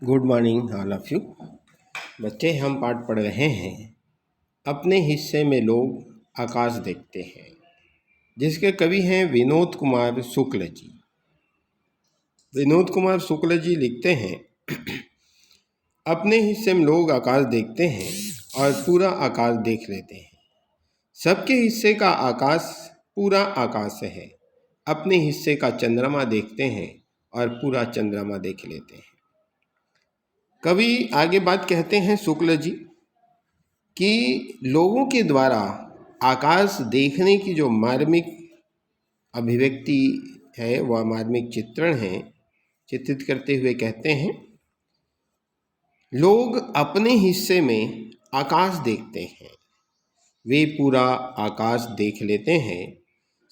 Good morning all of you. बच्चे, हम पाठ पढ़ रहे हैं अपने हिस्से में लोग आकाश देखते हैं, जिसके कवि हैं विनोद कुमार शुक्ल जी। विनोद कुमार शुक्ल जी लिखते हैं, अपने हिस्से में लोग आकाश देखते हैं और पूरा आकाश देख लेते हैं। सबके हिस्से का आकाश पूरा आकाश है। अपने हिस्से का चंद्रमा देखते हैं और पूरा चंद्रमा देख लेते हैं। कवि आगे बात कहते हैं शुक्ल जी कि लोगों के द्वारा आकाश देखने की जो मार्मिक अभिव्यक्ति है, वह मार्मिक चित्रण है, चित्रित करते हुए कहते हैं, लोग अपने हिस्से में आकाश देखते हैं, वे पूरा आकाश देख लेते हैं।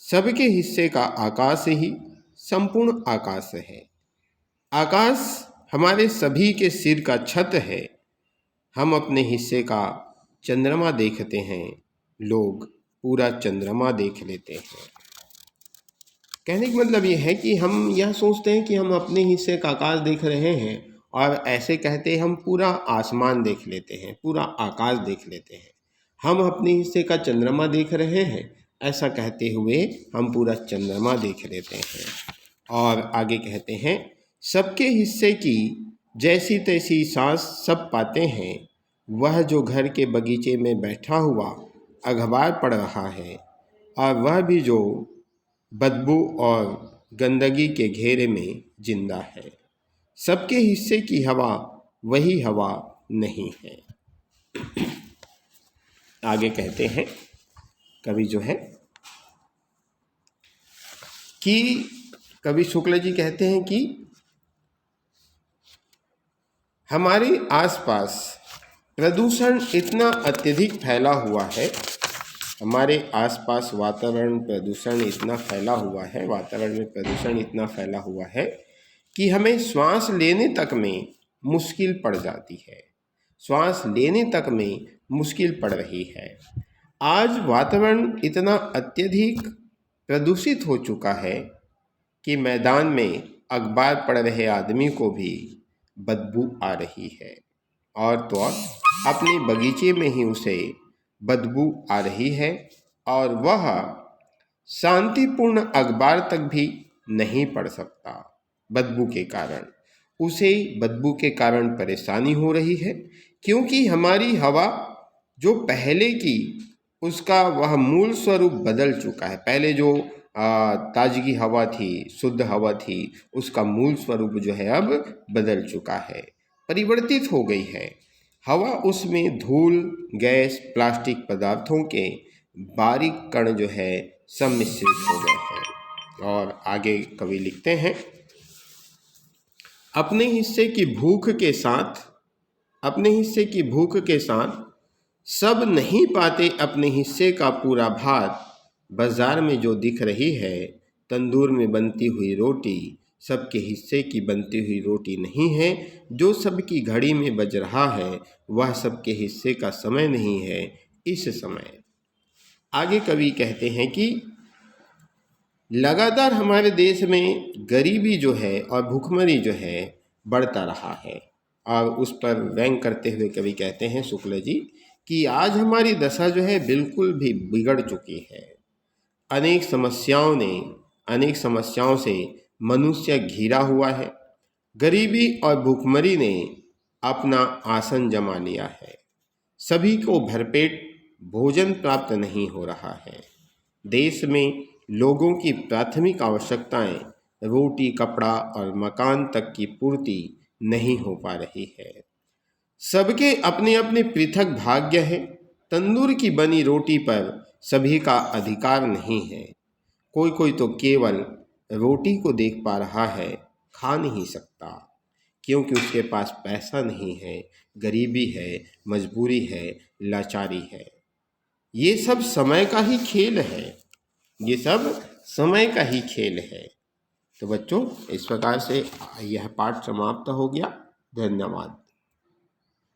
सबके हिस्से का आकाश ही संपूर्ण आकाश है। आकाश हमारे सभी के सिर का छत है। हम अपने हिस्से का चंद्रमा देखते हैं, लोग पूरा चंद्रमा देख लेते हैं। कहने का मतलब ये है कि हम यह सोचते हैं कि हम अपने हिस्से का आकाश देख रहे हैं और ऐसे कहते हम पूरा आसमान देख लेते हैं, पूरा आकाश देख लेते हैं। हम अपने हिस्से का चंद्रमा देख रहे हैं, ऐसा कहते हुए हम पूरा चंद्रमा देख लेते हैं। और आगे कहते हैं, सबके हिस्से की जैसी तैसी सांस सब पाते हैं। वह जो घर के बगीचे में बैठा हुआ अखबार पढ़ रहा है, और वह भी जो बदबू और गंदगी के घेरे में जिंदा है। सबके हिस्से की हवा वही हवा नहीं है। आगे कहते हैं कवि जो है कि कवि शुक्ल जी कहते हैं कि हमारे आसपास प्रदूषण इतना अत्यधिक फैला हुआ है, हमारे आसपास वातावरण प्रदूषण इतना फैला हुआ है, वातावरण में प्रदूषण इतना फैला हुआ है कि हमें श्वास लेने तक में मुश्किल पड़ जाती है। श्वास लेने तक में मुश्किल पड़ रही है। आज वातावरण इतना अत्यधिक प्रदूषित हो चुका है कि मैदान में अखबार पढ़ रहे आदमी को भी बदबू आ रही है, और तो और अपने बगीचे में ही उसे बदबू आ रही है, और वह शांतिपूर्ण अखबार तक भी नहीं पढ़ सकता बदबू के कारण। उसे बदबू के कारण परेशानी हो रही है, क्योंकि हमारी हवा जो पहले की उसका वह मूल स्वरूप बदल चुका है। पहले जो ताजगी हवा थी, शुद्ध हवा थी, उसका मूल स्वरूप जो है अब बदल चुका है, परिवर्तित हो गई है। हवा उसमें धूल, गैस, प्लास्टिक पदार्थों के बारीक कण जो है सम्मिश्रित हो गए हैं। और आगे कवि लिखते हैं, अपने हिस्से की भूख के साथ सब नहीं पाते अपने हिस्से का पूरा भात। बाजार में जो दिख रही है तंदूर में बनती हुई रोटी, सबके हिस्से की बनती हुई रोटी नहीं है। जो सबकी घड़ी में बज रहा है वह सबके हिस्से का समय नहीं है इस समय। आगे कवि कहते हैं कि लगातार हमारे देश में गरीबी जो है और भूखमरी जो है बढ़ता रहा है। और उस पर व्यंग करते हुए कवि कहते हैं शुक्ल जी कि आज हमारी दशा जो है बिल्कुल भी बिगड़ चुकी है। अनेक समस्याओं से मनुष्य घिरा हुआ है। गरीबी और भूखमरी ने अपना आसन जमा लिया है। सभी को भरपेट भोजन प्राप्त नहीं हो रहा है। देश में लोगों की प्राथमिक आवश्यकताएं, रोटी, कपड़ा और मकान तक की पूर्ति नहीं हो पा रही है। सबके अपने अपने पृथक भाग्य है। तंदूर की बनी रोटी पर सभी का अधिकार नहीं है। कोई कोई तो केवल रोटी को देख पा रहा है, खा नहीं सकता, क्योंकि उसके पास पैसा नहीं है, गरीबी है, मजबूरी है, लाचारी है। ये सब समय का ही खेल है, ये सब समय का ही खेल है। तो बच्चों, इस प्रकार से यह पाठ समाप्त हो गया। धन्यवाद।